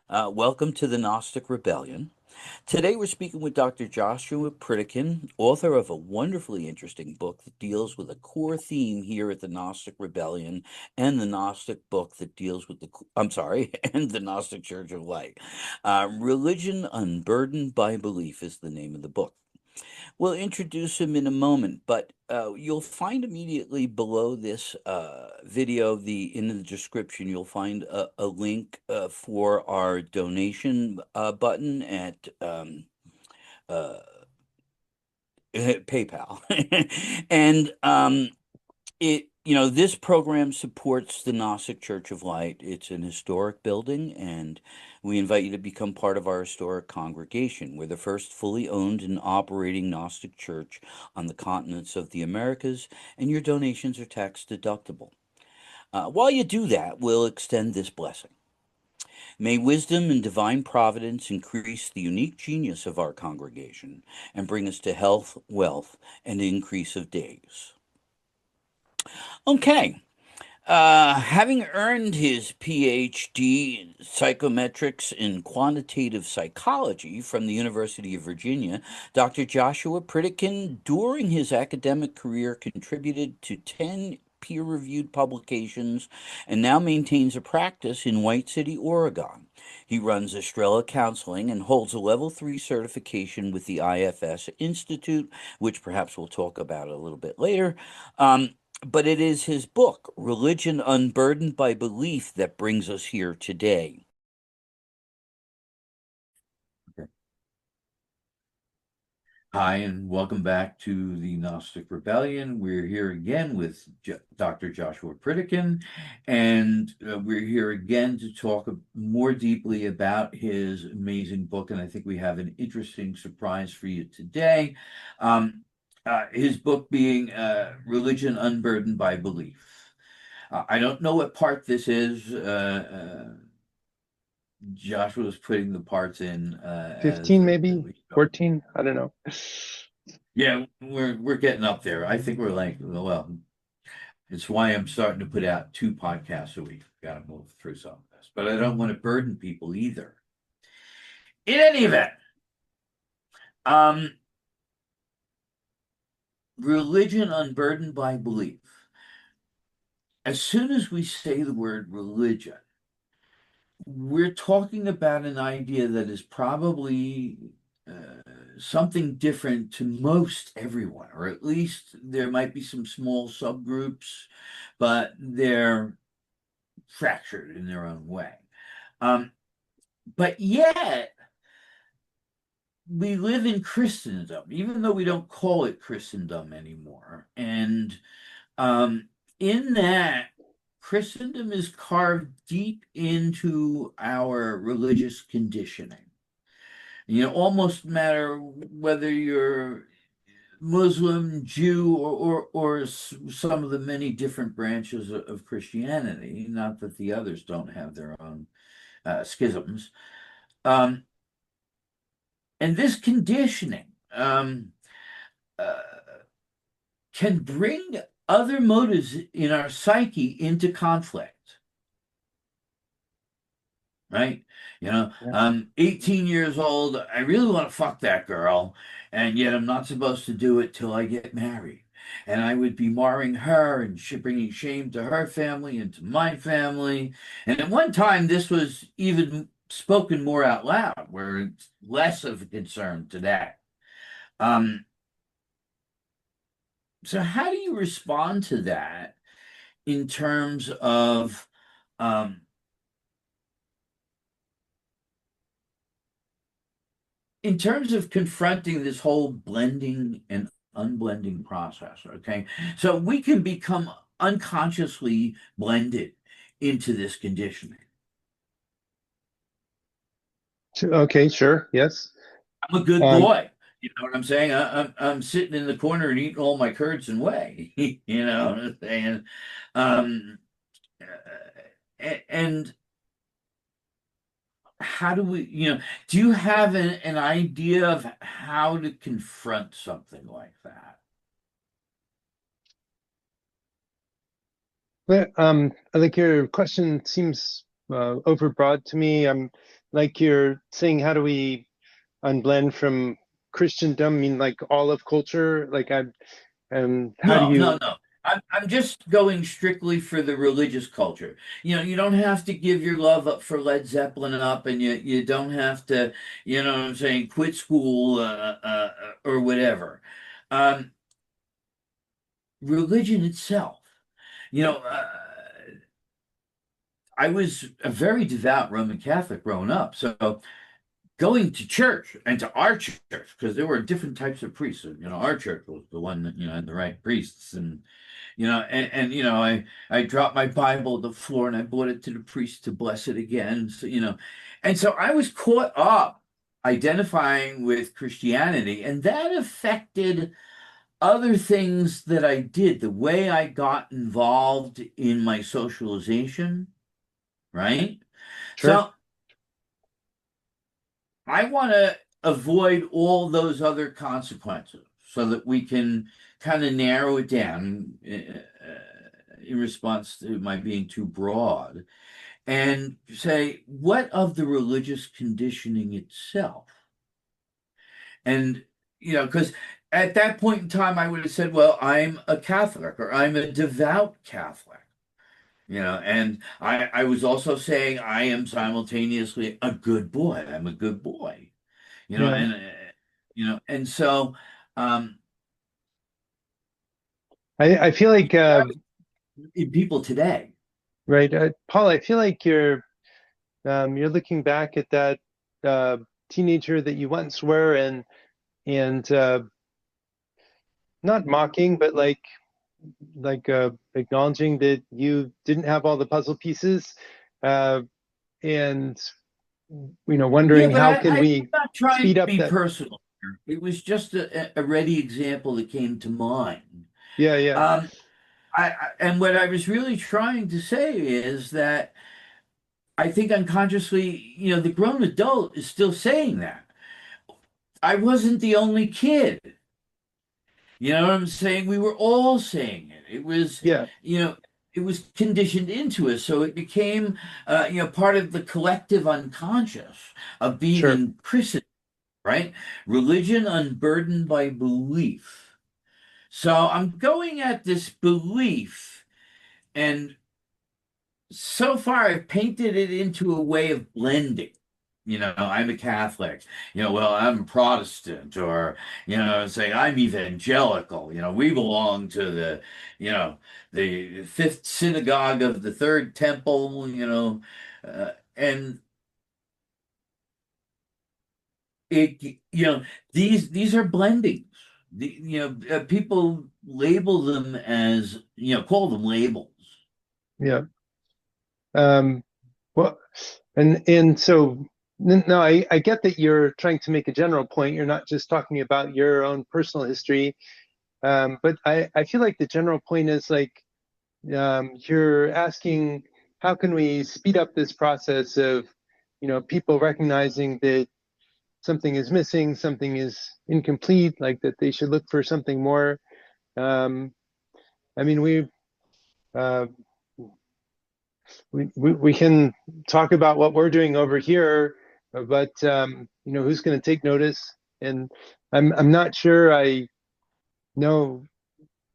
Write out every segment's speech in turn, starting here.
Welcome to the Gnostic Rebellion. Today we're speaking with Dr. Joshua Pritikin, author of a wonderfully interesting book that deals with a core theme here at the Gnostic Rebellion and the Gnostic book that deals with I'm sorry, and the Gnostic Church of Light. Religion Unburdened by Belief is the name of the book. We'll introduce him in a moment, but you'll find immediately below this video, in the description, you'll find a link for our donation button at uh, PayPal, and this program supports the Gnostic Church of Light. It's an historic building, and we invite you to become part of our historic congregation. We're the first fully owned and operating Gnostic church on the continents of the Americas, and your donations are tax deductible. While you do that, we'll extend this blessing. May wisdom and divine providence increase the unique genius of our congregation and bring us to health, wealth, and increase of days. Okay. Having earned his PhD in psychometrics in quantitative psychology from the University of Virginia, Dr. Joshua Pritikin, during his academic career, contributed to 10 peer reviewed publications and now maintains a practice in White City, Oregon. He runs Estrella Counseling and holds a level 3 certification with the IFS Institute, which perhaps we'll talk about a little bit later. But it is his book, Religion Unburdened by Belief, that brings us here today. Okay. Hi, and welcome back to the Gnostic Rebellion. We're here again with Dr. Joshua Pritikin, and we're here again to talk more deeply about his amazing book, and I think we have an interesting surprise for you today. His book being Religion Unburdened by Belief. I don't know what part this is. Joshua was putting the parts in 15 maybe, 14, I don't know. Yeah, we're getting up there. I think we're like, well, it's why I'm starting to put out 2 podcasts a week. Got to move through some of this, but I don't want to burden people either. In any event, religion unburdened by belief. As soon as we say the word religion, we're talking about an idea that is probably something different to most everyone, or at least there might be some small subgroups, but they're fractured in their own way. But yet, we live in Christendom, even though we don't call it Christendom anymore. And in that, Christendom is carved deep into our religious conditioning. Almost matter whether you're Muslim, Jew, or some of the many different branches of Christianity, not that the others don't have their own schisms. And this conditioning uh, can bring other motives in our psyche into conflict. Right? I'm 18 years old. I really want to fuck that girl, and yet I'm not supposed to do it till I get married. And I would be marring her and bringing shame to her family and to my family. And at one time, this was even spoken more out loud, where it's less of a concern to that. So how do you respond to that in terms of um, confronting this whole blending and unblending process? Okay, so we can become unconsciously blended into this conditioning. Okay, sure, yes. I'm a good Um, boy. You know what I'm saying? I'm sitting in the corner and eating all my curds and whey. You know what I'm saying? Um, and how do we, do you have an idea of how to confront something like that? I think your question seems overbroad to me. like you're saying, how do we unblend from Christendom? I mean, like all of culture? Like how do No, no, you? no. I'm just going strictly for the religious culture. You don't have to give your love up for Led Zeppelin up, and you don't have to, what I'm saying, quit school or whatever. Um, Religion itself. You know, I was a very devout Roman Catholic growing up, so going to church and to our church, because there were different types of priests. Our church was the one that had the right priests, and I dropped my Bible on the floor and I brought it to the priest to bless it again. So and so I was caught up identifying with Christianity, and that affected other things that I did, the way I got involved in my socialization, right? Sure. So I want to avoid all those other consequences so that we can kind of narrow it down in response to my being too broad and say, what of the religious conditioning itself? And, because at that point in time, I would have said, well, I'm a Catholic or I'm a devout Catholic. And I was also saying I am simultaneously a good boy. I'm a good boy. you know, Yeah. and and so um, I feel like that was in people today. right, Paul. I feel like you're looking back at that uh, teenager that you once were, and not mocking, but like acknowledging that you didn't have all the puzzle pieces, uh, and Yeah, wondering but how can I'm we not trying speed to up be that. personal here. It was just a ready example that came to mind. Yeah, yeah, Um, and what I was really trying to say is that I think unconsciously, the grown adult is still saying that. I wasn't the only kid. You know what I'm saying? We were all saying it. yeah. You know, it was conditioned into us, so it became, part of the collective unconscious of being Sure. in Christendom, right? Religion unburdened by belief. So I'm going at this belief, and so far I've painted it into a way of blending. I'm a Catholic. Well, I'm a Protestant, or say I'm evangelical. We belong to the fifth synagogue of the third temple. And it, these are blendings. People label them as call them labels. Yeah. Um, well, and so no, I get that you're trying to make a general point. You're not just talking about your own personal history, but I feel like the general point is like you're asking how can we speed up this process of people recognizing that something is missing, something is incomplete, like that they should look for something more. Um, I mean, uh, we can talk about what we're doing over here, but who's going to take notice? And I'm not sure I know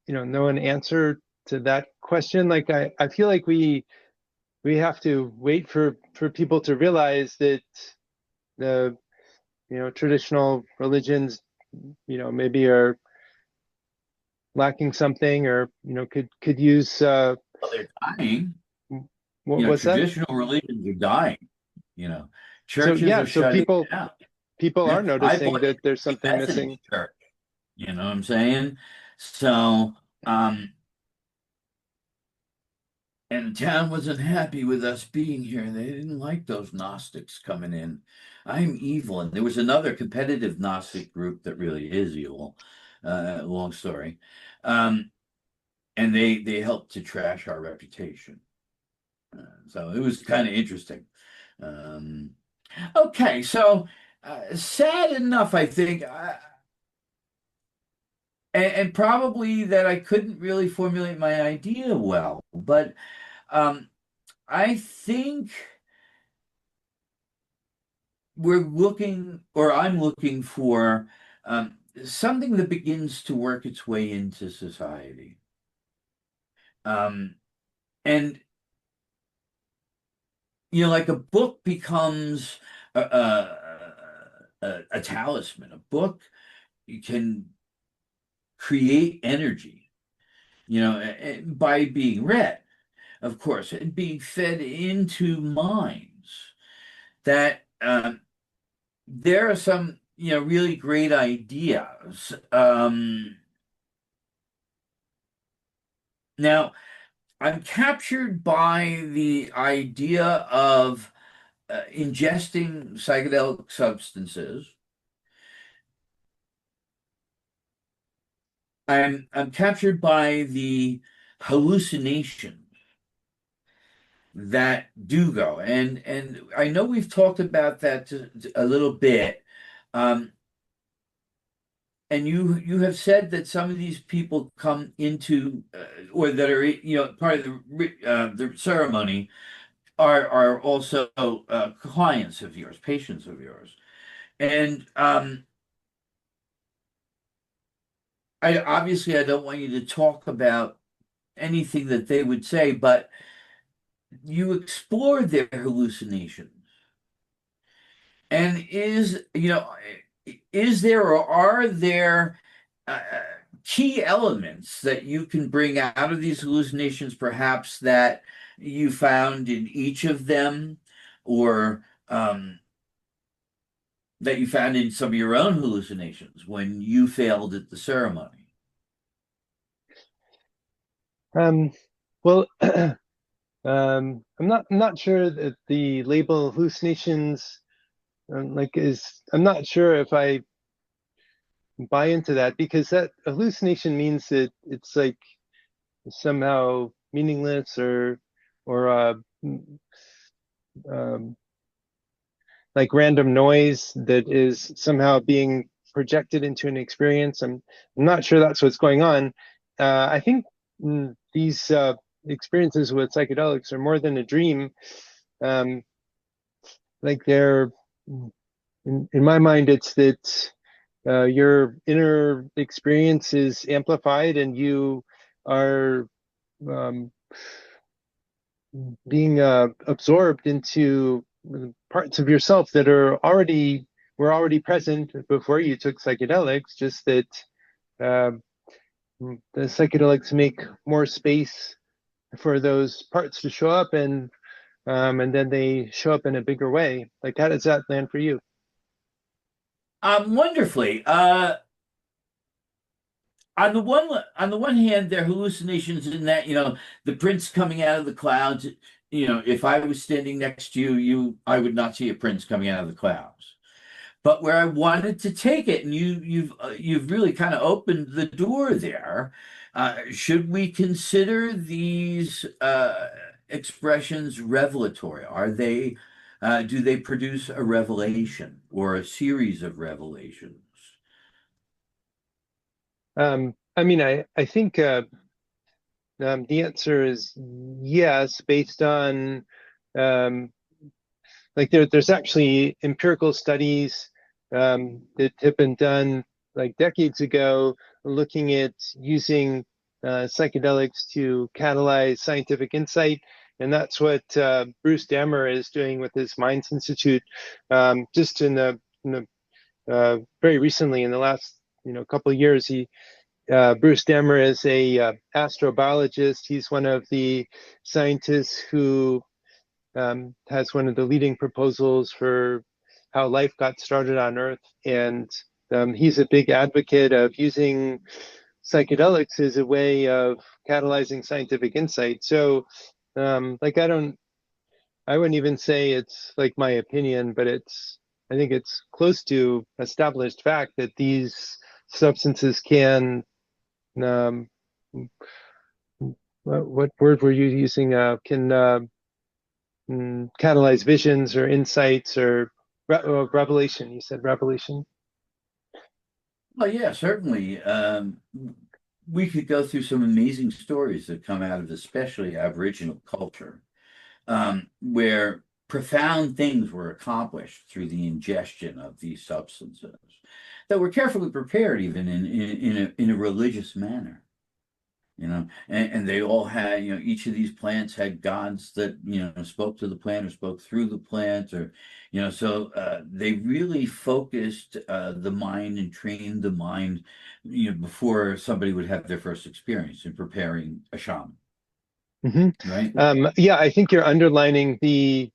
know an answer to that question. Like I feel like we have to wait for people to realize that the traditional religions maybe are lacking something, or could use Well, they're dying. what was that? Traditional religions are dying. You know, So churches yeah, are so shutting people down. people are Yeah, I noticing belong that there's to a something missing. Methodist church. You know what I'm saying? So, and the town wasn't happy with us being here. They didn't like those Gnostics coming in. I'm evil. And there was another competitive Gnostic group that really is evil. Long story. Um, and they helped to trash our reputation. So it was kind of interesting. Um, okay, so sad enough, I think, and probably that I couldn't really formulate my idea well, but um, I think we're looking, or I'm looking for something that begins to work its way into society. Um, and like a book becomes a talisman. A book can create energy, by being read, of course, and being fed into minds that there are some, really great ideas. Now, I'm captured by the idea of ingesting psychedelic substances. I'm captured by the hallucinations that do go. And I know we've talked about that a little bit. Um, and you have said that some of these people come into or that are part of the ceremony are also clients of yours, patients of yours. And I don't want you to talk about anything that they would say, but you explore their hallucinations. And is there or are there key elements that you can bring out of these hallucinations, perhaps that you found in each of them, or that you found in some of your own hallucinations when you failed at the ceremony? Um, well, I'm not sure that the label hallucinations I'm not sure if I buy into that, because that hallucination means that it's like somehow meaningless, or um, like random noise that is somehow being projected into an experience. I'm not sure that's what's going on. I think these experiences with psychedelics are more than a dream. Um, like they're in my mind, it's that your inner experience is amplified, and you are um, being absorbed into parts of yourself that were already present before you took psychedelics. Just that uh, the psychedelics make more space for those parts to show up, and then they show up in a bigger way. Like, how does that land for you? Wonderfully. On the one hand, they're hallucinations in that, the prince coming out of the clouds. If I was standing next to you, I would not see a prince coming out of the clouds. But where I wanted to take it, and you've really kind of opened the door there. Should we consider these expressions revelatory? Do they produce a revelation or a series of revelations? I mean, I think the answer is yes, based on um, like there's actually empirical studies that have been done like decades ago, looking at using psychedelics to catalyze scientific insight. And that's what Bruce Dammer is doing with his Minds Institute. Just in the very recently, in the last couple of years, Bruce Dammer is a astrobiologist. He's one of the scientists who has one of the leading proposals for how life got started on Earth. And he's a big advocate of using psychedelics as a way of catalyzing scientific insight. So, like, I wouldn't even say it's like my opinion, but I think it's close to established fact that these substances can, um, what word were you using? Can catalyze visions or insights or revelation. You said revelation. Well, yeah, certainly. We could go through some amazing stories that come out of especially Aboriginal culture, where profound things were accomplished through the ingestion of these substances that were carefully prepared, even in a religious manner. And they all had, each of these plants had gods that, spoke to the plant or spoke through the plant, or, so they really focused the mind and trained the mind, before somebody would have their first experience in preparing a shaman, Hmm. right? Yeah, I think you're underlining the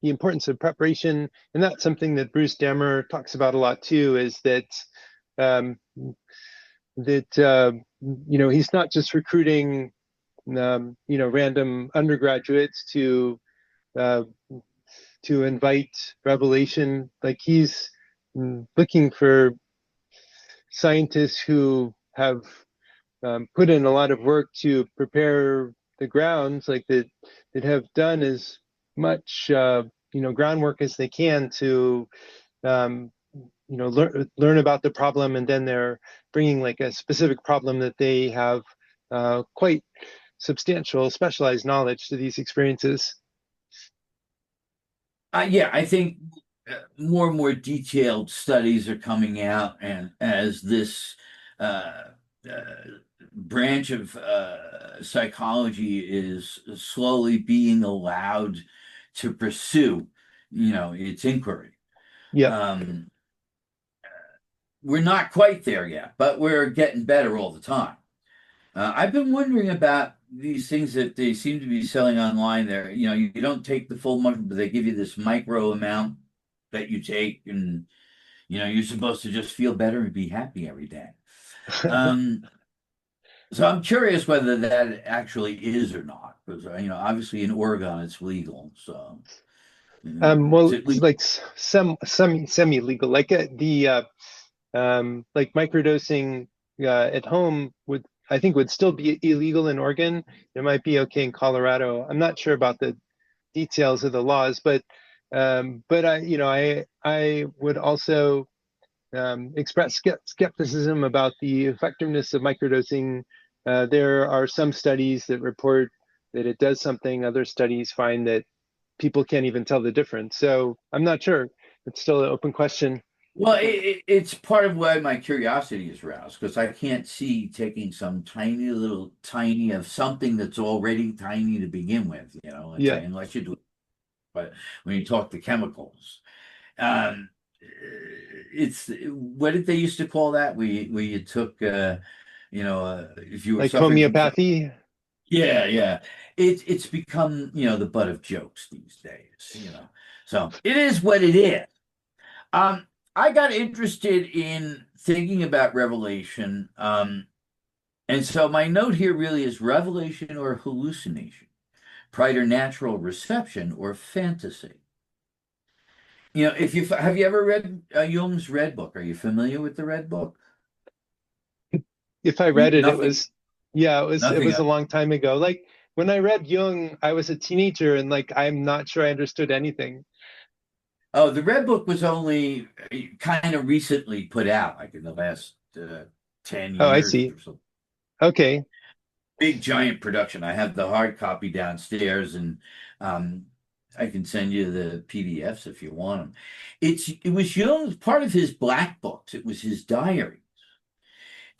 importance of preparation, and that's something that Bruce Dammer talks about a lot too. Is that um, he's not just recruiting random undergraduates uh, to invite revelation. Like he's looking for scientists who have put in a lot of work to prepare the grounds, like that have done as much groundwork as they can to um, learn about the problem, and then they're bringing like a specific problem that they have quite substantial specialized knowledge to these experiences. Yeah, I think more and more detailed studies are coming out, and as this uh, uh, branch of psychology is slowly being allowed to pursue, its inquiry. Yep. Um, we're not quite there yet, but we're getting better all the time. I've been wondering about these things that they seem to be selling online there. You don't take the full mushroom, but they give you this micro amount that you take, and you're supposed to just feel better and be happy every day. Um, so I'm curious whether that actually is or not, because obviously in Oregon it's legal. So is Well, it it's legal? like some semi legal, like the like microdosing at home would, I think, would still be illegal in Oregon. It might be okay in Colorado. I'm not sure about the details of the laws, but I would also express skepticism about the effectiveness of microdosing. There are some studies that report that it does something. Other studies find that people can't even tell the difference. So I'm not sure. It's still an open question. Well, it's part of why my curiosity is aroused, because I can't see taking some tiny little tiny of something that's already tiny to begin with, and Yeah, say, unless you do it. But when you talk the chemicals, um, it's what did they used to call that? Where you took, if you were like suffering from homeopathy. yeah, yeah. It's become, the butt of jokes these days. So it is what it is. Um, I got interested in thinking about revelation. And so my note here really is revelation or hallucination, preternatural reception or fantasy. If you have you ever read Jung's Red Book? Are you familiar with the Red Book? If I read it, it Nothing, was, yeah, it nothing. was a long time ago. Like when I read Jung, I was a teenager, and like I'm not sure I understood anything. Oh, the Red Book was only kind of recently put out, like in the last 10 Oh, I years see. or so. Okay. Big giant production. I have the hard copy downstairs, and um, I can send you the PDFs if you want them. It was Jung's part of his black books. It was his diary,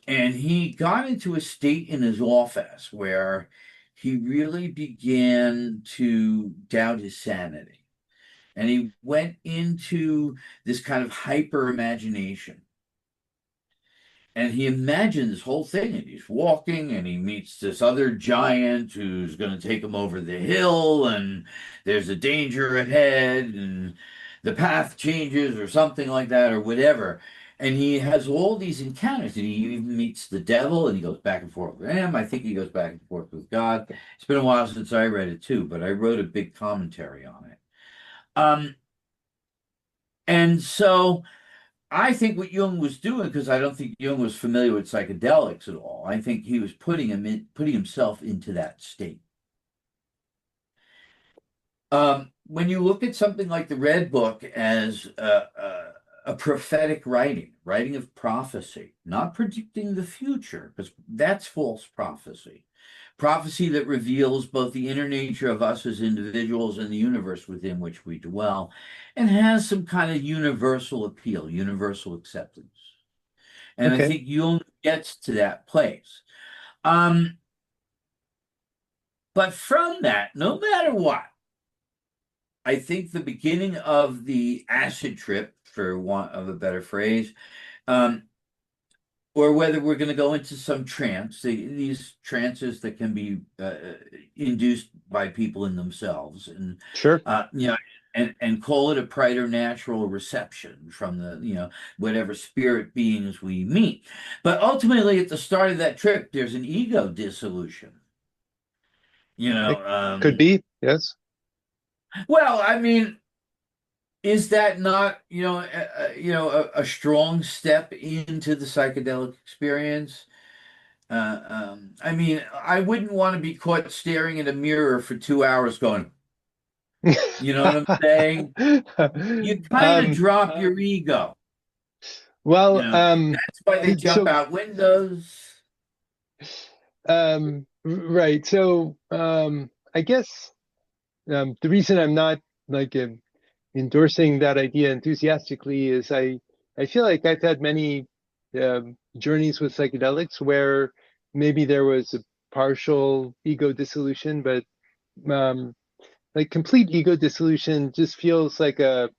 and he got into a state in his office where he really began to doubt his sanity, and he went into this kind of hyper imagination, and he imagined this whole thing, and he's walking and he meets this other giant who's going to take him over the hill, and there's a danger ahead, and the path changes or something like that or whatever. And he has all these encounters, and he even meets the devil, and he goes back and forth with him. I think he goes back and forth with God. It's been a while since I read it too, but I wrote a big commentary on it. Um, and so I think what Jung was doing, because I don't think Jung was familiar with psychedelics at all. I think he was putting himself into that state. When you look at something like the Red Book as a prophetic writing of prophecy, not predicting the future, because that's false prophecy. prophecy that reveals both the inner nature of us as individuals and the universe within which we dwell, and has some kind of universal appeal, universal acceptance. And I Okay. think Jung gets to that place. Um, but from that, no matter what, I think the beginning of the acid trip, for want of a better phrase, um, or whether we're going to go into some trance, these trances that can be induced by people in themselves, and Sure. you know, and call it a preternatural reception from the whatever spirit beings we meet. But ultimately, at the start of that trip, there's an ego dissolution. You It know, could be. Yes. well, I mean, is that not a strong step into the psychedelic experience? I mean, I wouldn't want to be caught staring at a mirror for 2 hours going, you know what I'm saying? You kind of Um, drop your ego, you well, know. That's why they jump so out windows. right. So I guess the reason I'm not like endorsing that idea enthusiastically is I feel like I've had many journeys with psychedelics where maybe there was a partial ego dissolution, but um, like complete ego dissolution just feels like a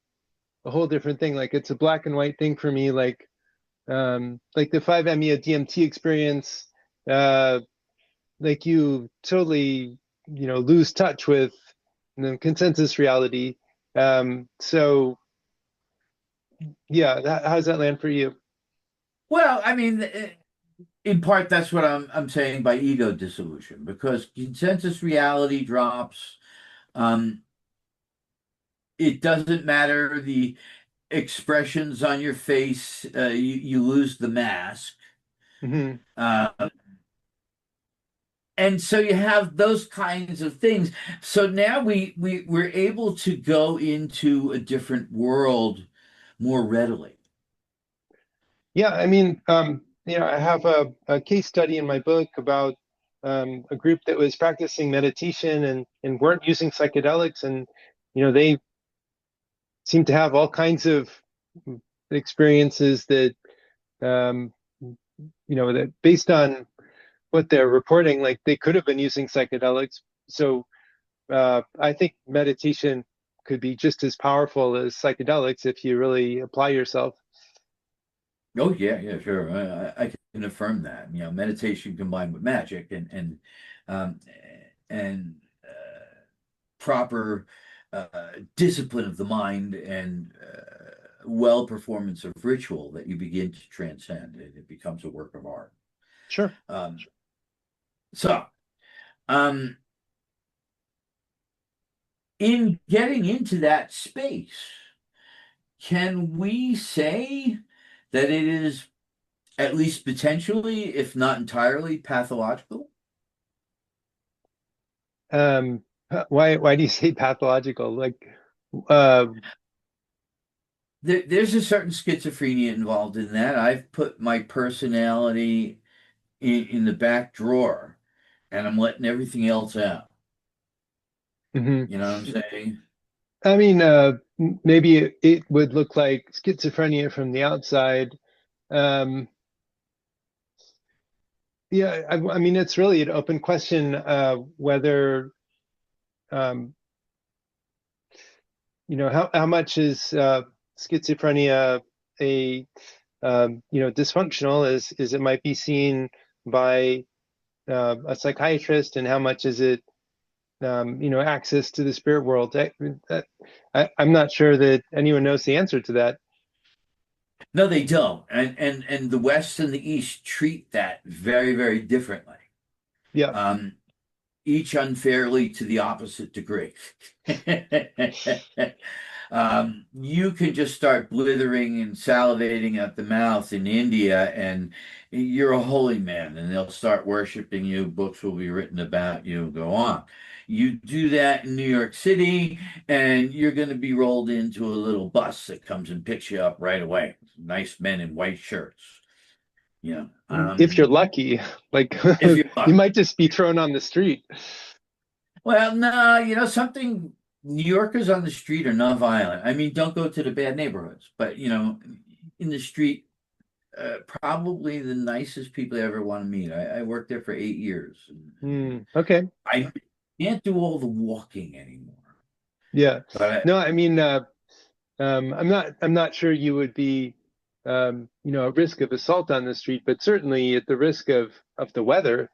whole different thing. Like it's a black and white thing for me. Like the 5-MeO DMT experience, uh, like you totally lose touch with the consensus reality. So yeah, how does that land for you? Well, I mean, in part, that's what I'm saying by ego dissolution, because consensus reality drops. Um, it doesn't matter the expressions on your face. You lose the mask. Hmm. Uh, and so you have those kinds of things. So now we're able to go into a different world more readily. Yeah, I mean, I have a case study in my book about a group that was practicing meditation and weren't using psychedelics, and they seem to have all kinds of experiences that um, that based on what they're reporting, like they could have been using psychedelics. So I think meditation could be just as powerful as psychedelics if you really apply yourself. Oh yeah, yeah, sure. I can affirm that. Meditation combined with magic um, and proper discipline of the mind and well performance of ritual that you begin to transcend. It becomes a work of art. Sure. Um, so, um, in getting into that space, can we say that it is at least potentially, if not entirely, pathological? Why do you say pathological? Like, uh, There's a certain schizophrenia involved in that. I've put my personality in the back drawer and I'm letting everything else out. mhm. You know what I'm saying? I mean, maybe it would look like schizophrenia from the outside. Um, yeah, I mean, it's really an open question whether um, how much is schizophrenia a dysfunctional as it might be seen by a psychiatrist, and how much is it access to the spirit world. I'm not sure that anyone knows the answer to that. No, they don't. And the West and the East treat that very, very differently. Yeah, Um, each unfairly to the opposite degree. You can just start blithering and salivating at the mouth in India, and you're a holy man, and they'll start worshiping you. Books will be written about you, go on. You do that in New York City, and you're going to be rolled into a little bus that comes and picks you up right away. Nice men in white shirts. You know, If you're lucky, like if you're you lucky. might just be thrown on the street. Well, no, something. New Yorkers on the street are not violent. I mean, don't go to the bad neighborhoods, but in the street, probably the nicest people I ever want to meet. I worked there for 8 years. Okay. I can't do all the walking anymore, Yeah. but No, I mean, I'm not sure you would be, at risk of assault on the street, but certainly at the risk of the weather.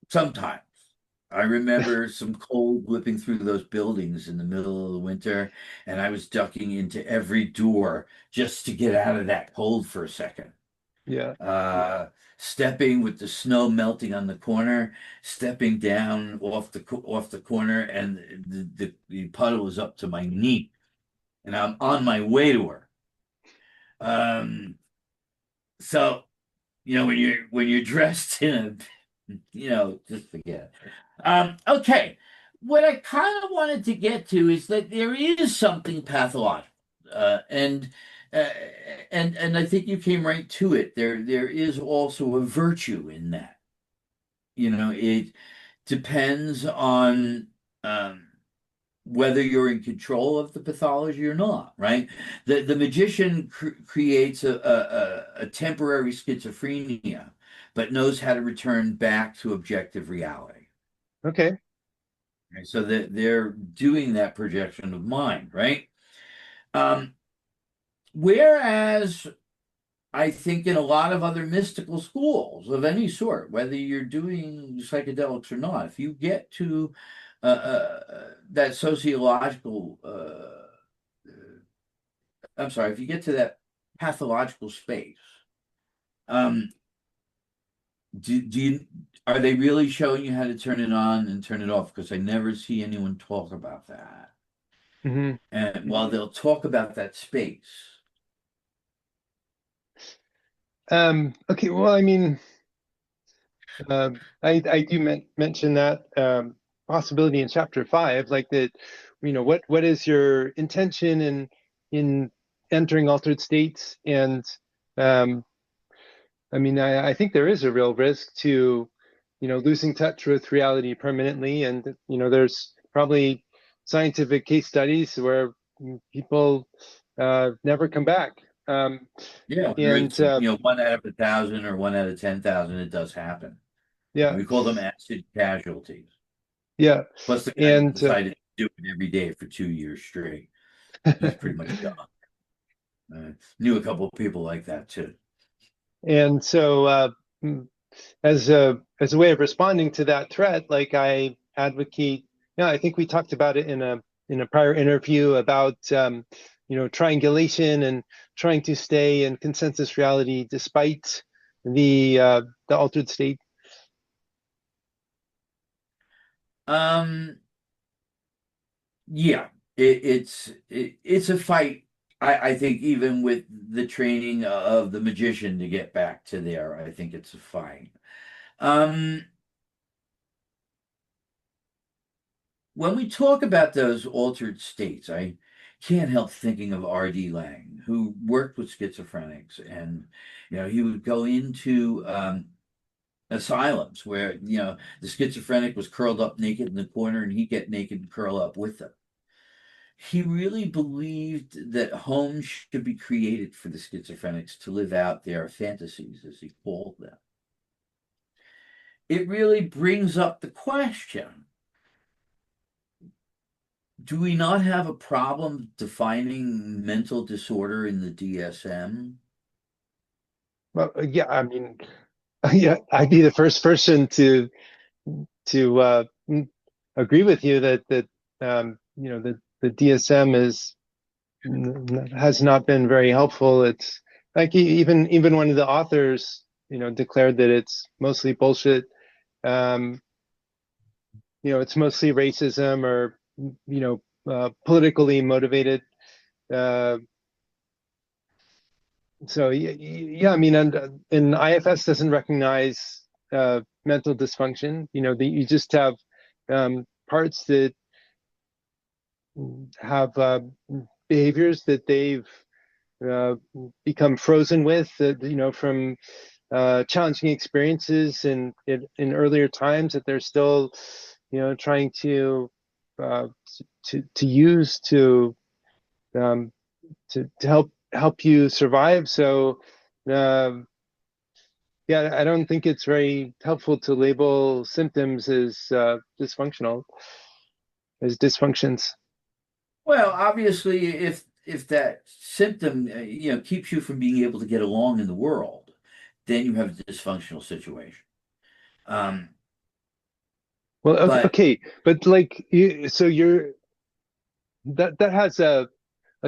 sometimes I remember some cold whipping through those buildings in the middle of the winter, and I was ducking into every door just to get out of that cold for a second. Yeah. uh, Stepping with the snow melting on the corner, stepping down off the corner, and the puddle was up to my knee, and I'm on my way to her. Um, so when you're dressed in just forget. Okay, what I kind of wanted to get to is that there is something pathological, and uh, and I think you came right to it. There is also a virtue in that. It depends on um, whether you're in control of the pathology or not, right? The magician creates a temporary schizophrenia, but knows how to return back to objective reality. Okay. Right? So that they're doing that projection of mind, right? Um, Whereas I think in a lot of other mystical schools of any sort, whether you're doing psychedelics or not, if you get to that sociological, I'm sorry, if you get to that pathological space, um, do you are they really showing you how to turn it on and turn it off? Because I never see anyone talk about that. hmm And while they'll talk about that space, okay. Well, I mean, I do mention that possibility in chapter 5, like that. What is your intention in entering altered states? And um, I mean, I think there is a real risk to, losing touch with reality permanently. And, there's probably scientific case studies where people never come back. Um, yeah, whether and it's 1 out of 1,000 or 1 out of 10,000, it does happen. And Yeah, we call them acid casualties. yeah. Plus, the guy that And decided to do it every day for 2 years straight, he's pretty much done. Knew a couple of people like that too. and so mm, as a way of responding to that threat, like I advocate, yeah, I think we talked about it in a prior interview about triangulation and trying to stay in consensus reality despite the altered state. Um, yeah, it's a fight. I think even with the training of the magician to get back to there, I think it's a fight. Um, when we talk about those altered states, I can't help thinking of R.D. Laing, who worked with schizophrenics, and he would go into asylums where the schizophrenic was curled up naked in the corner, and he'd get naked and curl up with them. He really believed that homes should be created for the schizophrenics to live out their fantasies, as he called them. It really brings up the question, do we not have a problem defining mental disorder in the DSM? Well, yeah, I mean, yeah, I'd be the first person to agree with you that the DSM has not been very helpful. It's like even one of the authors, declared that it's mostly bullshit. Um, it's mostly racism or politically motivated. Uh, so yeah, I mean, and IFS doesn't recognize mental dysfunction. You just have parts that have behaviors that they've uh, become frozen with, from challenging experiences in earlier times that they're still, trying uh, to use um, to help you survive. So, um, yeah, I don't think it's very helpful to label symptoms as dysfunctions. Well, obviously, if that symptom, keeps you from being able to get along in the world, then you have a dysfunctional situation. Um, Well, okay, but okay, but like so you're that has a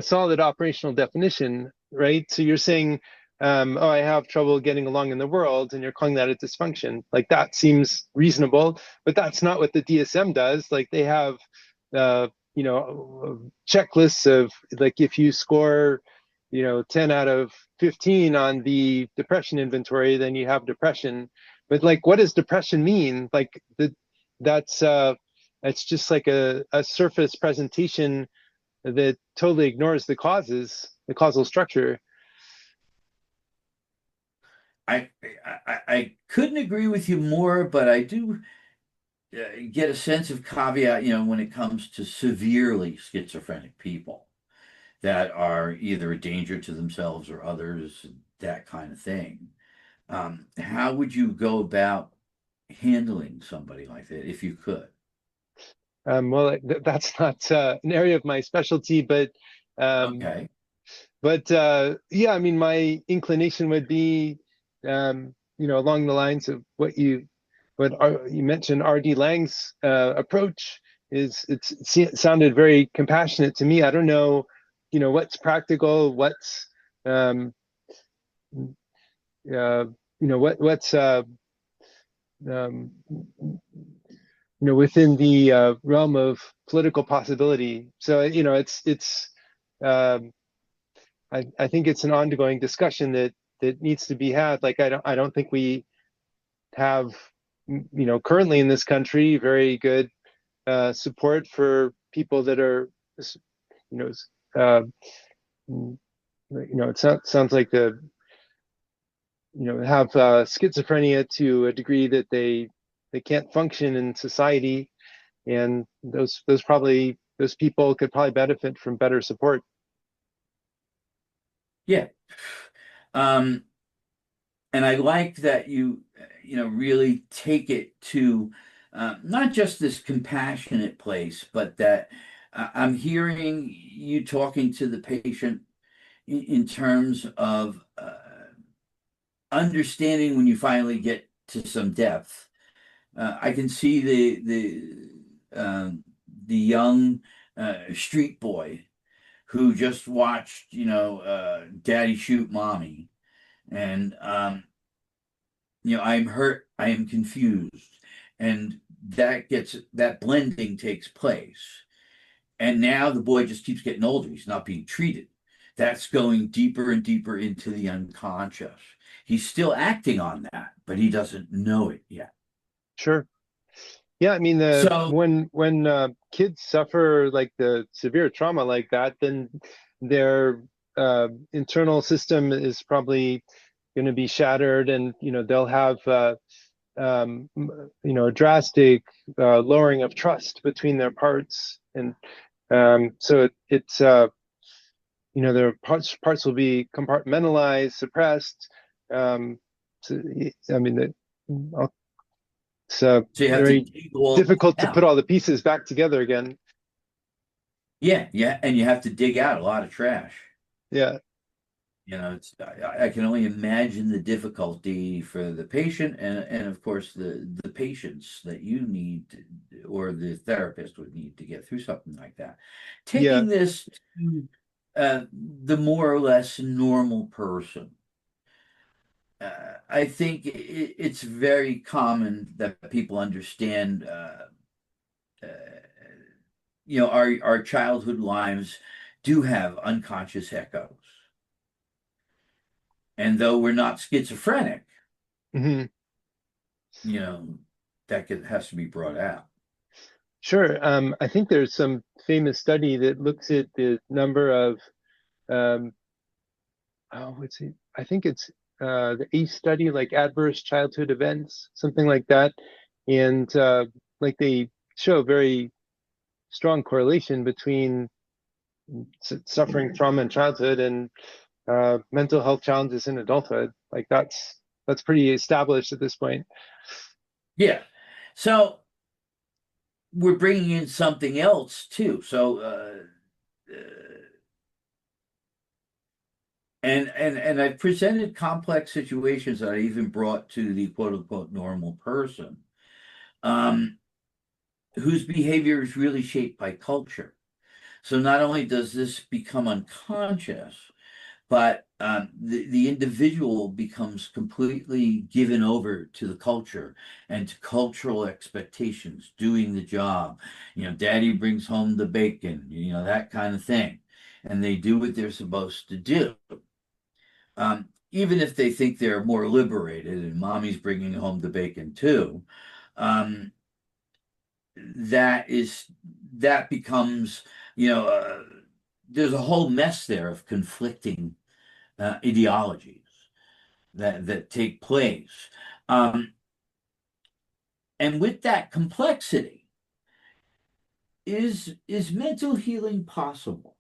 solid operational definition, right? So you're saying, oh, I have trouble getting along in the world, and you're calling that a dysfunction. Like that seems reasonable, but that's not what the DSM does. Like they have, uh, checklists of like if you score, 10 out of 15 on the depression inventory, then you have depression. But like, what does depression mean? Like that's it's just like a surface presentation that totally ignores the causal structure. I couldn't agree with you more, but I do get a sense of caveat, when it comes to severely schizophrenic people that are either a danger to themselves or others, that kind of thing. How would you go about handling somebody like that if you could? Well, that's not an area of my specialty, um, Okay. yeah, I mean, my inclination would be, along the lines of you mentioned R.D. Laing's approach it sounded very compassionate to me. I don't know, what's practical, um, what's um, within the realm of political possibility. So, um, I think it's an ongoing discussion that needs to be had. Like, I don't think we have, currently in this country, very good support for people that are, you know, uh, sounds like have schizophrenia to a degree that they can't function in society, and those people could probably benefit from better support. Yeah. Um, and I like that really take it to not just this compassionate place, but that I'm hearing you talking to the patient in terms of understanding when you finally get to some depth. I can see the young street boy who just watched, daddy shoot mommy. And, I'm hurt, I am confused. And that blending takes place. And now the boy just keeps getting older. He's not being treated. That's going deeper and deeper into the unconscious. He's still acting on that, but he doesn't know it yet. Sure. Yeah, I mean, So, when kids suffer like the severe trauma like that, then their internal system is probably going to be shattered, and they'll have a drastic lowering of trust between their parts, and so it's their parts will be compartmentalized, suppressed. Um, so, I mean, it's so you have to very dig all difficult to put out. all the pieces back together again. Yeah, yeah, and you have to dig out a lot of trash. Yeah, It's I can only imagine the difficulty for the patient and of course the patients that you need or the therapist would need to get through something like that. yeah. Taking this to the more or less normal person, I think it's very common that people understand. Uh, our childhood lives do have unconscious echoes. And though we're not schizophrenic, Hmm. you know, has to be brought out. Sure. I think there's some famous study that looks at the number of um, oh, what's it? I think it's the ACE study, like adverse childhood events, something like that. And like they show a very strong correlation between suffering trauma in childhood and mental health challenges in adulthood. Like that's pretty established at this point. Yeah. So we're bringing in something else too. Uh, and I've presented complex situations that I even brought to the quote unquote normal person, um, whose behavior is really shaped by culture. So not only does this become unconscious, but the individual becomes completely given over to the culture and to cultural expectations, doing the job. Daddy brings home the bacon, that kind of thing. And they do what they're supposed to do. Even if they think they're more liberated and mommy's bringing home the bacon too, um, that is that becomes, you know, uh, there's a whole mess there of conflicting ideologies that take place. Um, and with that complexity, is mental healing possible?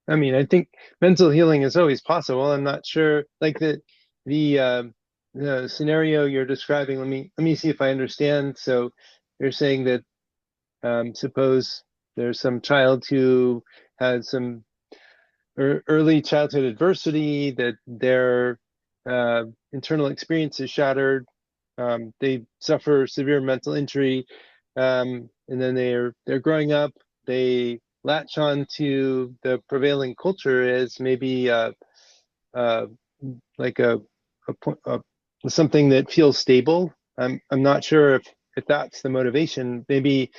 I mean, I think mental healing is always possible. I'm not sure, like the scenario you're describing. Let me see if I understand. So you're saying that suppose there's some child who had some early childhood adversity, that their internal experience is shattered. They suffer severe mental injury, and then they're growing up. They latch on to the prevailing culture as maybe uh, like something that feels stable. I'm not sure if that's the motivation. Maybe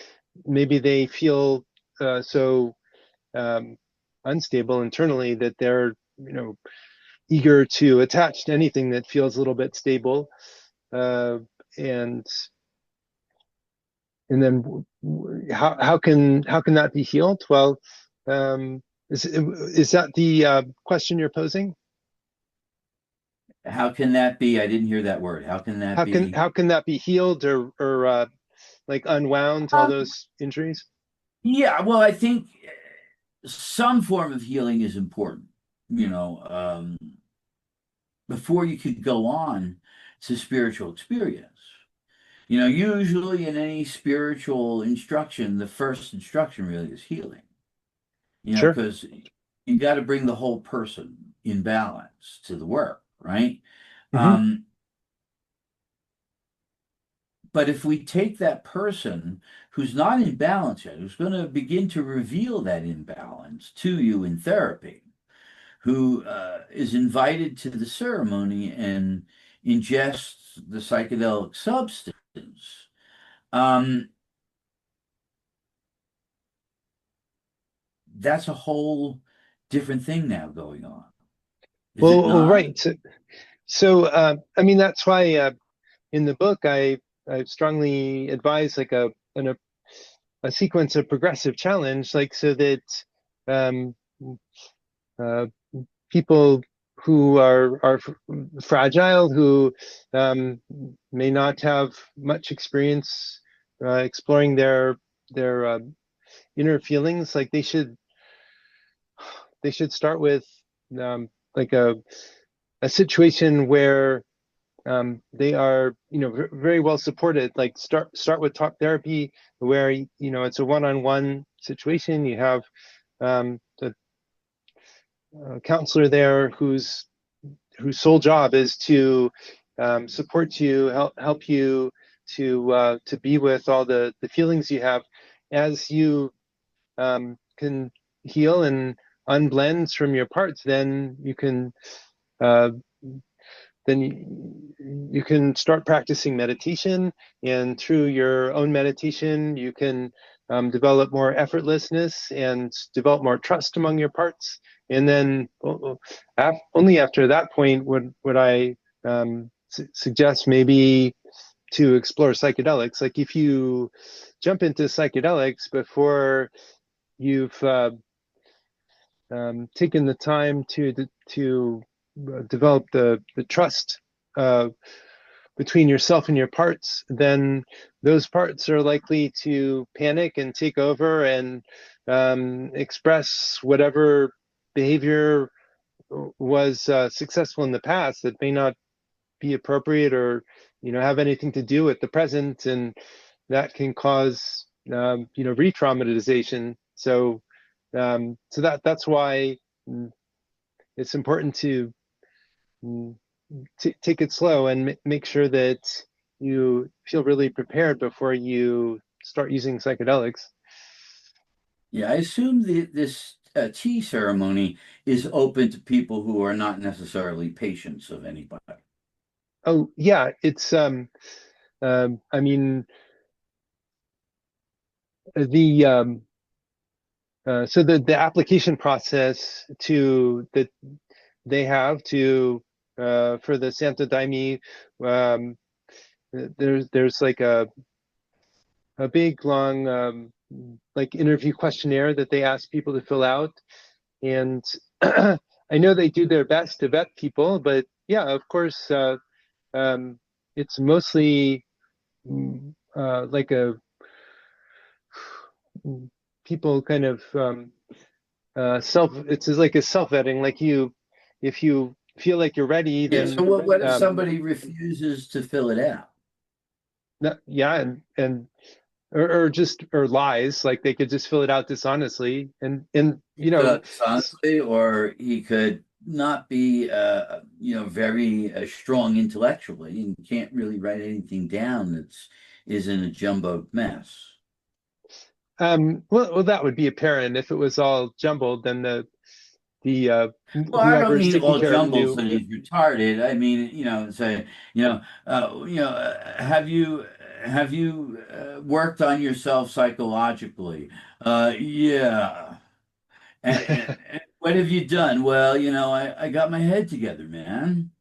they feel so um, unstable internally that they're eager to attach to anything that feels a little bit stable, uh, and then how can that be healed? Well, is that the question you're posing? How can that be? I didn't hear that word. How can that How can be? how can that be healed or like unwound all Um, those injuries? yeah, well, I think some form of healing is important. You know, um, before you could go on to spiritual experience. Usually in any spiritual instruction, the first instruction really is healing, Sure. because you got to bring the whole person in balance to the work, right? Hmm. Um, but if we take that person who's not in balance yet, who's going to begin to reveal that imbalance to you in therapy, who is invited to the ceremony and ingests the psychedelic substance, um, that's a whole different thing now going on. Is it Well, not? right. So, I mean, that's why in the book I strongly advise like a sequence of progressive challenge, like so that um, uh, people who are fragile, who may not have much experience exploring their inner feelings, like they should start with like a situation where they are very well supported. Like start with talk therapy, where it's a one-on-one situation. You have the counselor there whose sole job is to support you, help you to be with all the feelings you have as you can heal and unblend from your parts. Then uh, you can start practicing meditation, and through your own meditation you can develop more effortlessness and develop more trust among your parts. And then only after that point would I suggest maybe to explore psychedelics. Like if you jump into psychedelics before you've taken the time to develop the trust uh, between yourself and your parts, then those parts are likely to panic and take over and express whatever behavior was successful in the past that may not be appropriate or have anything to do with the present, and that can cause re-traumatization. So that's why mm, it's important to mm, take it slow and make sure that you feel really prepared before you start using psychedelics. Yeah, I assume this tea ceremony is open to people who are not necessarily patients of anybody. Oh yeah, it's I mean the so the application process to that they have to for the Santa Daime, um, there's like a big long like interview questionnaire that they ask people to fill out, and I know they do their best to vet people, but yeah, of course, um, it's mostly like a people kind of self. It's like a self vetting. Like if you feel like you're ready, Yeah, so then what if um, somebody refuses to fill it out? yeah, and or lies, like they could just fill it out dishonestly, and He could honestly, or he could not be, very strong intellectually and can't really write anything down that's is in a jumbled mess. well, that would be apparent. If it was all jumbled, then the Well, I don't whoever's mean taking all care of it jumbled knew. so that he's retarded. I mean, say, have you worked on yourself psychologically? Yeah. And what have you done? Well, I got my head together, man.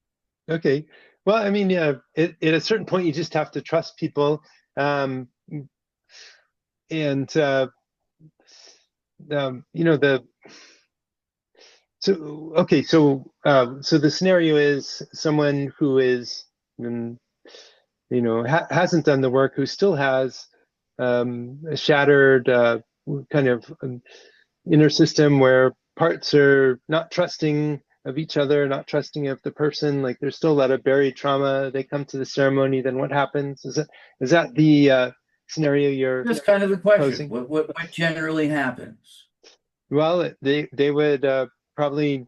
Okay. Well, I mean, yeah, at a certain point, you just have to trust people. Um, and the so okay, so the scenario is someone who is um, hasn't done the work, who still has a shattered kind of inner system where parts are not trusting of each other, not trusting of the person. Like there's still a lot of buried trauma. They come to the ceremony, then what happens? Is that the scenario you're Just kind of the question. posing? What generally happens? Well, they would probably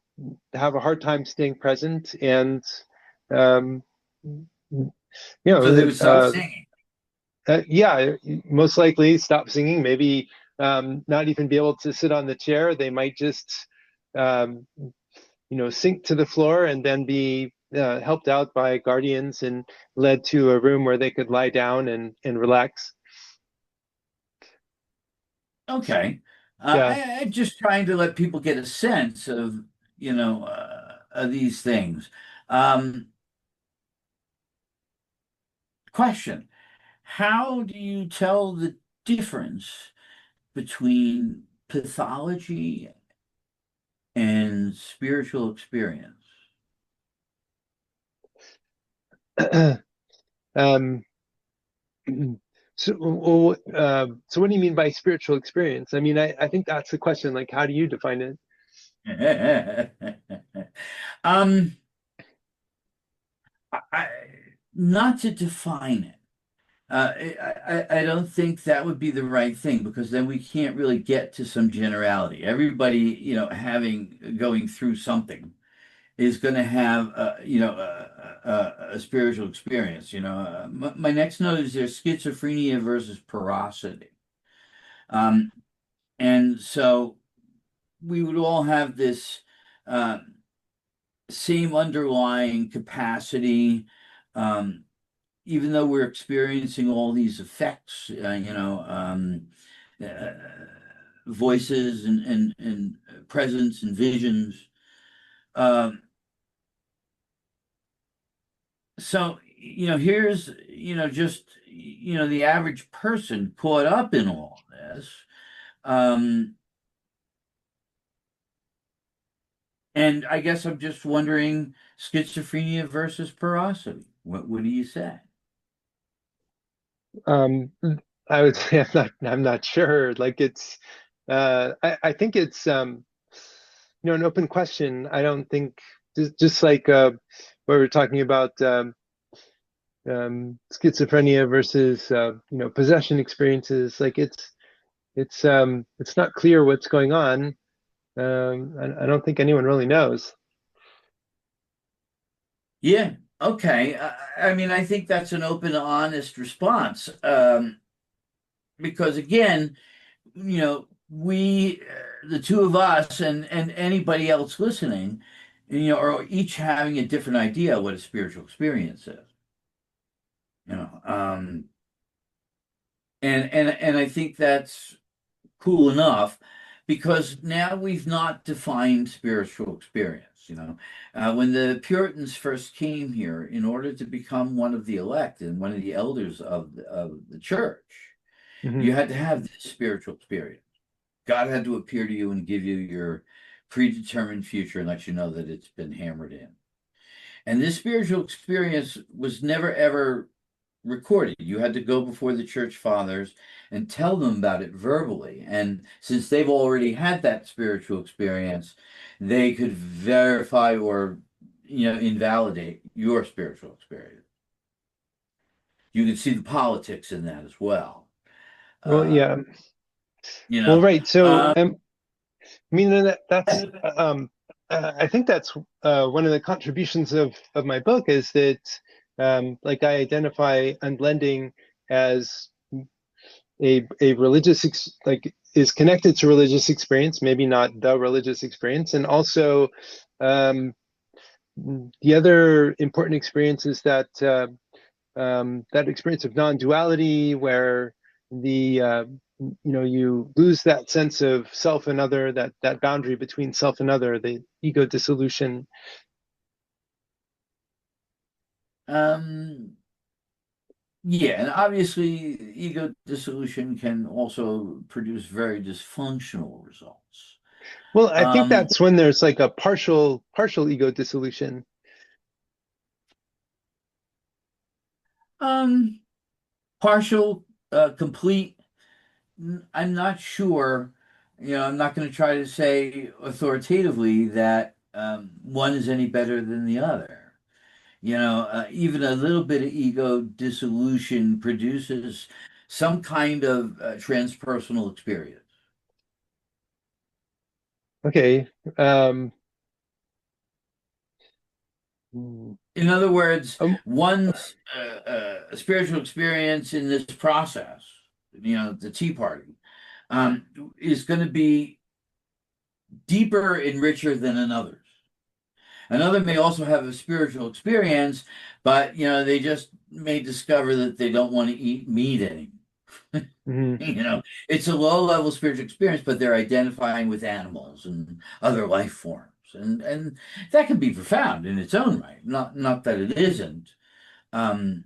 have a hard time staying present, and um, you So they know, would stop singing. yeah, most likely stop singing. Maybe not even be able to sit on the chair. They might just um, sink to the floor and then be helped out by guardians and led to a room where they could lie down and relax. Okay. Yeah. I'm just trying to let people get a sense of these things. Um, Question. How do you tell the difference between pathology and spiritual experience? um, so what do you mean by spiritual experience? I mean, I think that's the question. Like, how do you define it? Um, not to define it. I don't think that would be the right thing because then we can't really get to some generality. Everybody, going through something is going to have, a spiritual experience. My next note is there's schizophrenia versus porosity. Um, and so we would all have this uh, same underlying capacity. Um, Even though we're experiencing all these effects, uh, voices and presence and visions. Um, here's, just, the average person caught up in all this. Um, And I guess I'm just wondering, schizophrenia versus porosity. What do you say? Um, I would say I'm not sure. Like it's I think it's an open question. I don't think just like what we're talking about schizophrenia versus possession experiences. Like it's not clear what's going on. I don't think anyone really knows. Yeah. Okay. I mean, I think that's an open, honest response. Because again, the two of us and anybody else listening, are each having a different idea of what a spiritual experience is. You know, and I think that's cool enough because now we've not defined spiritual experience. When the Puritans first came here, in order to become one of the elect and one of the elders of the church, Hmm. you had to have this spiritual experience. God had to appear to you and give you your predetermined future and let you know that it's been hammered in. And this spiritual experience was never ever recorded. You had to go before the church fathers and tell them about it verbally. And since they've already had that spiritual experience, they could verify or invalidate your spiritual experience. You can see the politics in that as well. Well, Uh, yeah. you Well, know, right. So, uh, I mean, that's I think that's one of the contributions of my book is that like I identify unblending as a religious like is connected to religious experience, maybe not the religious experience, and also um, the other important experience is that experience of non-duality where you lose that sense of self and other, that boundary between self and other, the ego dissolution. um, yeah, and obviously, ego dissolution can also produce very dysfunctional results. Well, I think Um, that's when there's like a partial ego dissolution. um, Partial, complete. I'm not sure. I'm not going to try to say authoritatively that one is any better than the other. Even a little bit of ego dissolution produces some kind of transpersonal experience. Okay. um, In other words, um, one's spiritual experience in this process, the Tea Party, um, is going to be deeper and richer than another's. Another may also have a spiritual experience, but they just may discover that they don't want to eat meat anymore. mhm. It's a low-level spiritual experience, but they're identifying with animals and other life forms, and that can be profound in its own right. Not that it isn't, um,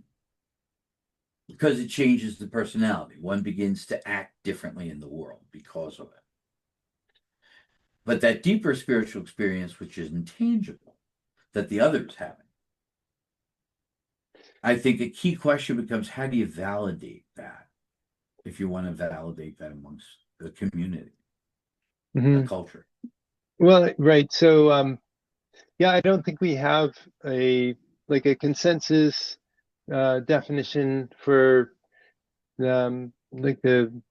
because it changes the personality. One begins to act differently in the world because of it. But that deeper spiritual experience, which is intangible, that the others haven't, I think a key question becomes how do you validate that if you want to validate that amongst the community, a Mhm. culture? Well, right. So, yeah, I don't think we have a like a consensus definition for like the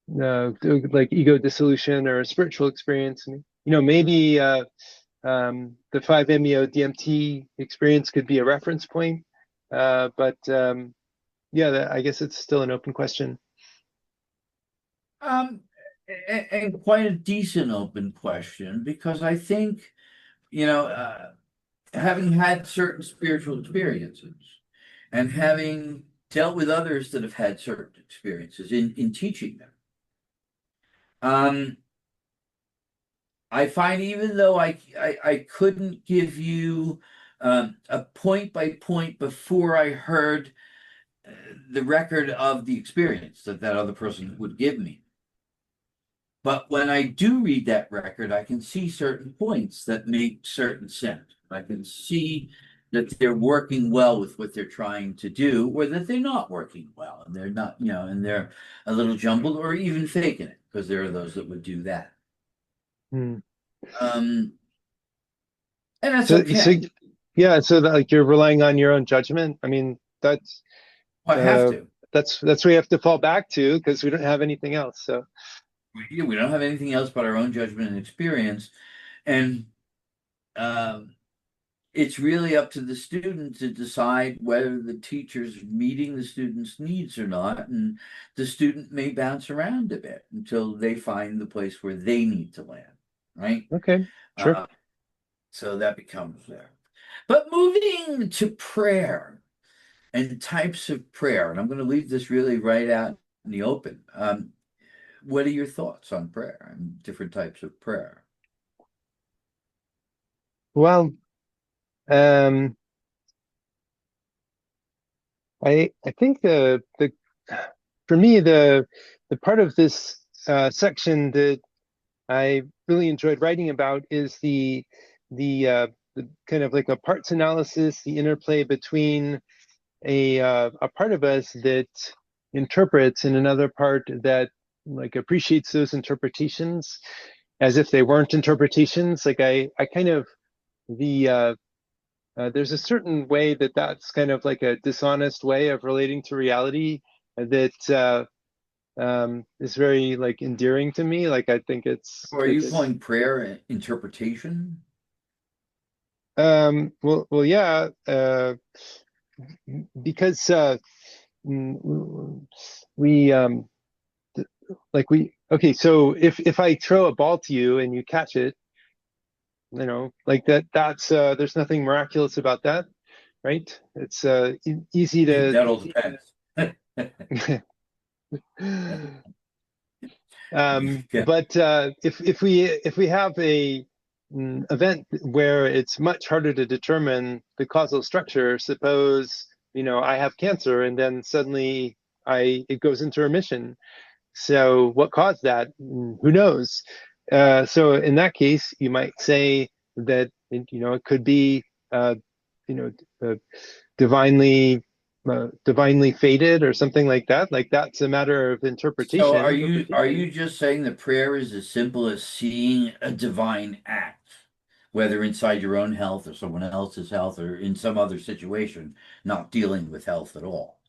like ego dissolution or a spiritual experience. And, maybe the 5-MeO DMT experience could be a reference point. But yeah, I guess it's still an open question. Um, and quite a decent open question because I think, having had certain spiritual experiences and having dealt with others that have had certain experiences in teaching them, um, I find even though I couldn't give you a point by point before I heard uh, the record of the experience that other person would give me, But when I do read that record, I can see certain points that make certain sense. I can see that they're working well with what they're trying to do, or that they're not working well, and they're not, and they're a little jumbled, or even faking it, because there are those that would do that. Hmm. Um, and that's So okay. yeah, so that, like you're relying on your own judgment. I mean, I have uh, to. that's what we have to fall back to because we don't have anything else. So We don't have anything else but our own judgment and experience, and um, it's really up to the student to decide whether the teacher's meeting the student's needs or not, and the student may bounce around a bit until they find the place where they need to land, right? okay, sure. Uh, so that becomes there. But moving to prayer and types of prayer, and I'm going to leave this really right out in the open. What are your thoughts on prayer and different types of prayer? Well, um, I think the for me the part of this section that I really enjoyed writing about is the kind of like a parts analysis, the interplay between a part of us that interprets and another part that like appreciates those interpretations as if they weren't interpretations. Like I kind of the there's a certain way that that's kind of like a dishonest way of relating to reality that is very like endearing to me. Like I think Or are you it's calling prayer interpretation? well yeah because we like we okay so if I throw a ball to you and you catch it, you know, like that's there's nothing miraculous about that, right? It's easy to That all depends. Yeah. but if we have a event where it's much harder to determine the causal structure, suppose, you know, I have cancer and then suddenly I it goes into remission. So what caused that? Who knows? So in that case, you might say that you know it could be you know divinely divinely fated or something like that. Like that's a matter of So interpretation. are you just saying that prayer is as simple as seeing a divine act, whether inside your own health or someone else's health or in some other situation, not dealing with health at all?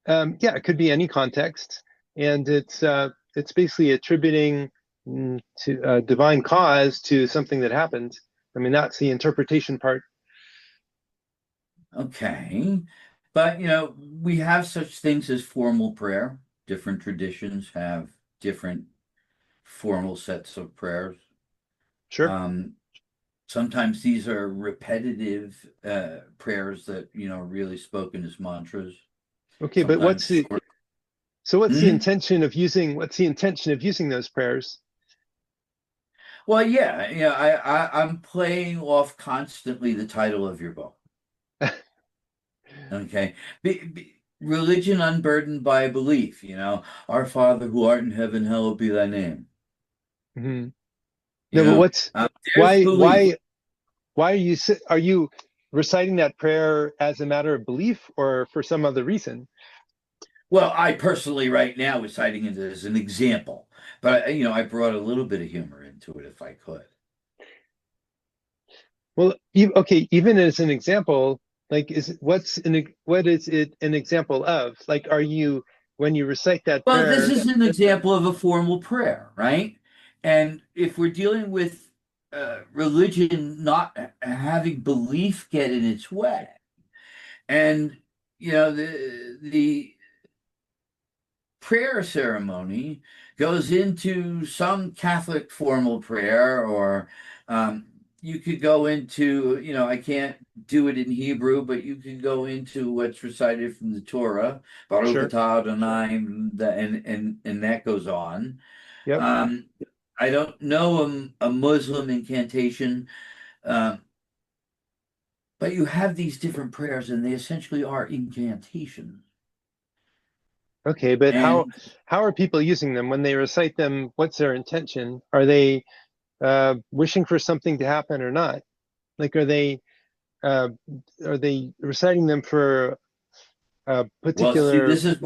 Yeah, it could be any context, and it's basically attributing to a divine cause to something that happened. I mean, that's the interpretation part. Okay. But we have such things as formal prayer. Different traditions have different formal sets of prayers. Sure. Um, Sometimes these are repetitive prayers that, really spoken as mantras. Okay, but Sometimes short. what's the Hmm? intention of using those prayers? Well, yeah, I'm playing off constantly the title of your book. Okay. Religion unburdened by belief, Our Father who art in heaven, hallowed be thy name. Hmm. You No, but know, what's there's why belief. why why are you reciting that prayer as a matter of belief or for some other reason? Well, I personally right now was citing it as an example, but I brought a little bit of humor into it if I could. Well, okay, even as an example, like what is it an example of? Like, are you when you recite that Well, this prayer? is an example of a formal prayer, right? And if we're dealing with religion not having belief get in its way, and the prayer ceremony goes into some Catholic formal prayer, or you could go into, I can't do it in Hebrew, but you could go into what's recited from the Torah, Baruch Sure. atah Adonai, and that goes on. Yep. Um, I don't know a Muslim incantation, uh, but you have these different prayers, and they essentially are incantations. Okay, but And how are people using them when they recite them? What's their intention? Are they wishing for something to happen or not? Like, uh, are they reciting them for a well, see, particular? this is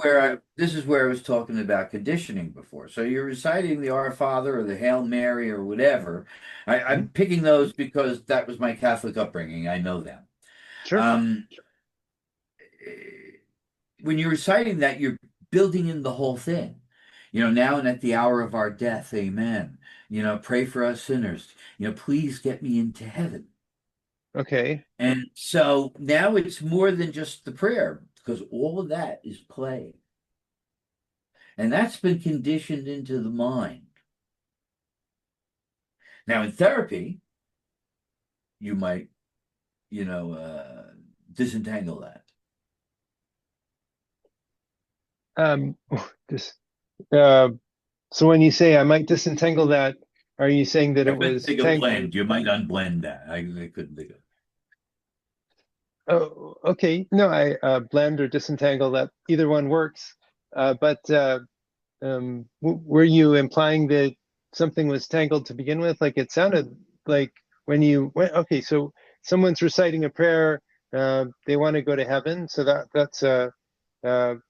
where I was talking about conditioning before. So you're reciting the Our Father or the Hail Mary or whatever. Mhm. I'm picking those because that was my Catholic upbringing. I know them. Sure. Um, when you're reciting that, you're building in the whole thing. Now and at the hour of our death, amen. Pray for us sinners. Please get me into heaven. Okay. And so now it's more than just the prayer because all of that is play. And that's been conditioned into the mind. Now, in therapy, you might, you know, disentangle that. Um, just uh, so when you say I might disentangle that, are you saying that I it couldn't was think of blend. You might unblend that. I couldn't think of. Oh, okay. No, I blend or disentangle that either one works. But were you implying that something was tangled to begin with? Like it sounded like when you went, okay, so someone's reciting a prayer, they want to go to heaven. So that's uh, so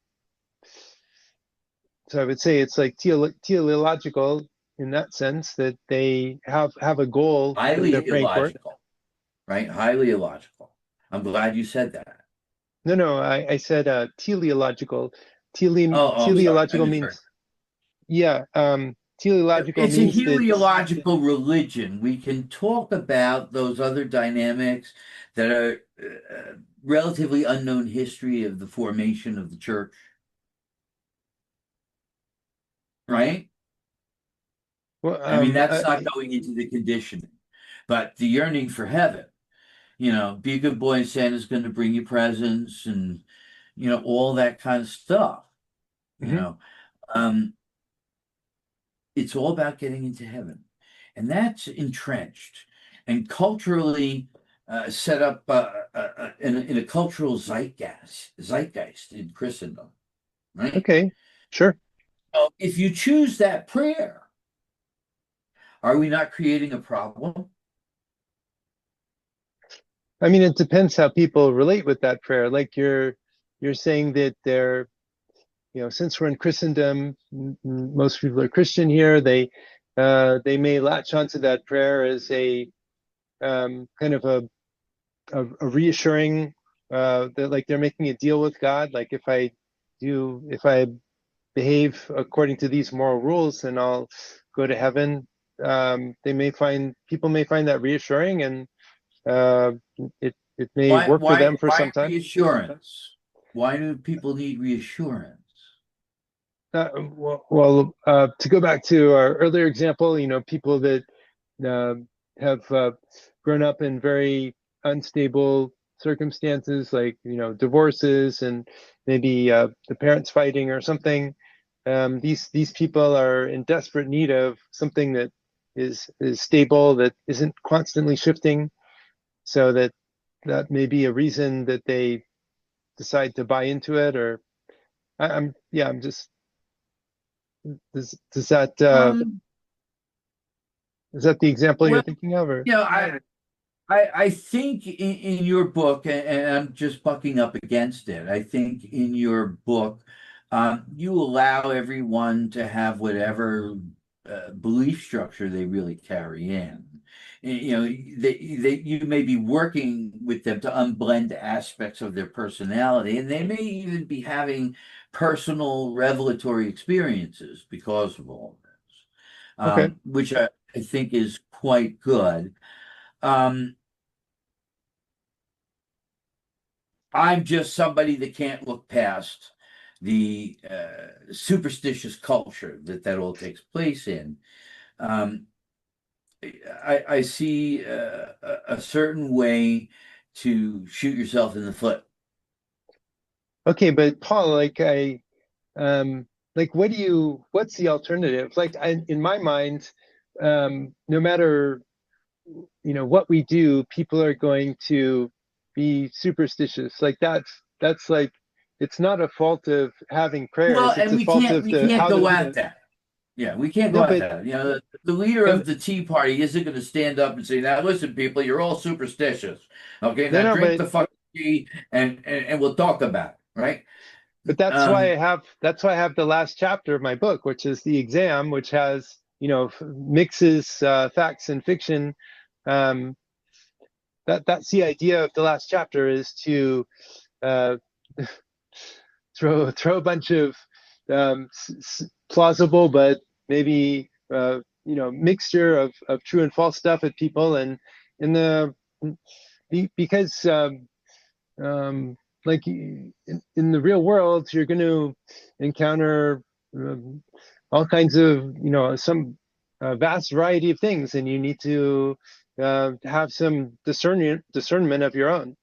I would say it's like teleological in that sense that they have a goal that they're Highly praying for. illogical, right? Highly illogical. I'm glad you said that. No, no, I said teleological. Oh, sorry. I Teleological misheard. means, yeah, teleological It's a means that, heliological religion. We can talk about those other dynamics that are relatively unknown history of the formation of the church, right? well, I mean, that's not going into the conditioning, but the yearning for heaven, be a good boy and Santa's going to bring you presents and, all that kind of stuff, you mhm. know. Um, it's all about getting into heaven. And that's entrenched and culturally set up in a cultural zeitgeist in Christendom, right? Okay, sure. So if you choose that prayer, are we not creating a problem? I mean, it depends how people relate with that prayer. Like you're saying that they're, since we're in Christendom, most people are Christian here. They may latch onto that prayer as a kind of a reassuring that like they're making a deal with God. Like if I behave according to these moral rules, then I'll go to heaven. People may find that reassuring, and uh, it may Why, work for why, them for why some time. reassurance? Why do people need reassurance? To go back to our earlier example, people that uh, have grown up in very unstable circumstances, like divorces and maybe the parents fighting or something. These people are in desperate need of something that is stable, that isn't constantly shifting, so that may be a reason that they decide to buy into it. Or I'm yeah, I'm just does that Um, is that the example you're well, thinking of, or? you know, I think in your book, and I'm just bucking up against it. I think in your book, you allow everyone to have whatever belief structure they really carry in. You may be working with them to unblend aspects of their personality, and they may even be having personal revelatory experiences because of all this, Okay. which I think is quite good. Um, I'm just somebody that can't look past the superstitious culture that all takes place in. Um, I see a certain way to shoot yourself in the foot. Okay, but Paul, like what's the alternative? Like in my mind, no matter what we do, people are going to be superstitious. Like that's like it's not a fault of having Well, prayers. It's and a fault of we the can't how go the at that. Yeah, we can't no, go at but that. You know, the leader and of the Tea Party isn't going to stand up and say, "Now, listen, people, you're all superstitious. Okay, no, now no, drink the fucking tea, and we'll talk about it, right?" but that's why Um, I have the last chapter of my book, which is the exam, which has mixes facts and fiction. Um, that's the idea of the last chapter is to uh, throw a bunch of plausible but maybe mixture of true and false stuff at people, and in the because um, like in the real world you're going to encounter um, all kinds of some vast variety of things, and you need to have some discernment of your own.